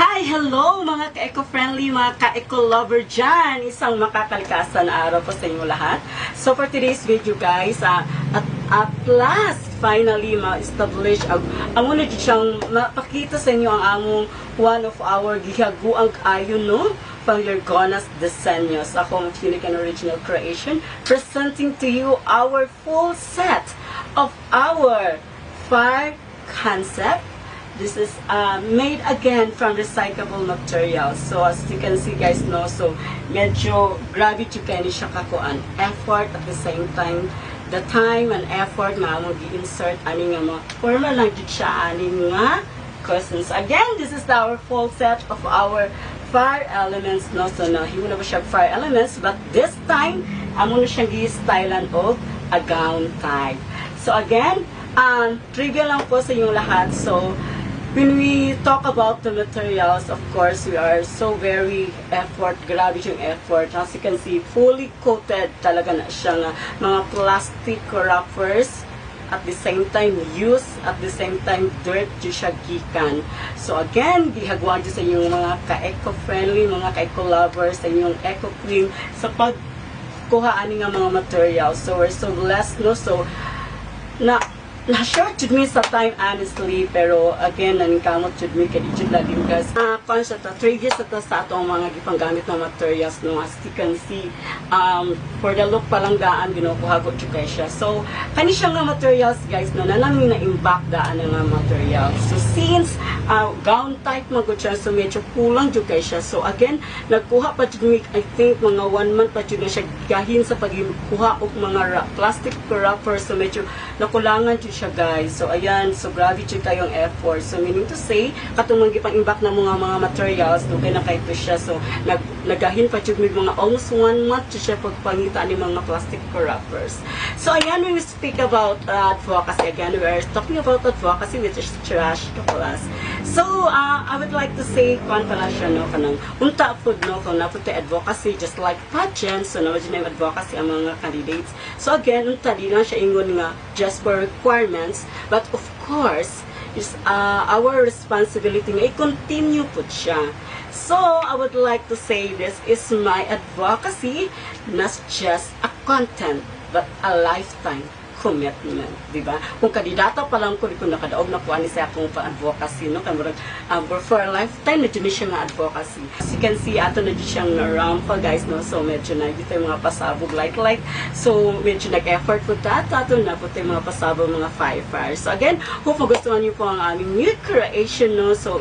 Hi! Hello mga ka-eco-friendly, mga ka-eco-lover dyan! Isang makakalikasan na araw po sa inyo lahat. So for today's video guys, at last, finally ma-establish ang muna siyang mapakita sa inyo ang among one of our gihaguang ayon no? Panglergonas Diseños. Ako ang unique and original creation, presenting to you our full set of our fire concept. This is made again from recyclable materials. So as you can see guys, no, so medyo grabe kayo ni siya kakuan. Effort at the same time, the time and effort nga mo gi-insert ani nga mo forma lang jud siya ani nga cushions. Again, this is our full set of our fire elements, no. So na hiwala ba siya fire elements, but this time amo na siya gi-stylean of a gown type. So again, trivia lang po sa inyong lahat. So when we talk about the materials, of course, we are so very effort, grabe yung effort. As you can see, fully coated talaga na siya nga mga plastic wrappers. At the same time, use, at the same time, dirt yung siya gikan. So again, gihagwa dyan sa inyong mga ka-eco-friendly, mga ka-eco-lovers, sa inyong eco-clean, sa pagkuha ani nga mga materials. So we're so blessed, no? So, na-short jud mi sa time honestly, pero again naningkamot jud mi kay jud lagi guys. Concept trigger sa atong mga gipanggamit na materials, no, as you can see, for the look pa lang daan ginukuha ko jud kay siya. So kani siya nga materials guys, no, nanami na impact daan nga materials. So since gown type man gud siya, so medyo kulang jud kay siya. So again, nagkuha pa jud mi, I think mga 1 month pa jud na siya gahin sa pagkuha og mga plastic wrappers. So medyo nakulangan jud siya guys. So ayan, so grabe jud kayong effort. So meaning to say, katong gipang-imbak na mga materials, dugay na kay to siya. So nagahin pa jud mig mga almost 1 month jud siya pagpangita ni mga plastic wrappers. So ayan, when we speak about advocacy, again we are talking about advocacy, which is trash to us. So I would like to say kung pala siya, no, kanang unta food, no, kung napunta advocacy just like pageant. So na yung advocacy ang mga candidates. So again, unta di lang siya ingon nga just for requirements, but of course is our responsibility nga i-continue po siya. So I would like to say this is my advocacy, not just a content but a lifetime commitment, di ba? Kung kandidato pa lang ko nakadaog na po ani sa akong pa-advocacy, no, kamurag for a lifetime na dyan siya nga advocacy. As you can see, ato na dyan siyang rampa guys, no, so medyo na dito yung mga pasabog like so medyo nag-effort po ato na po yung mga pasabog, mga fire. So again, hope magustuhan niyo po ang aming new creation, no, so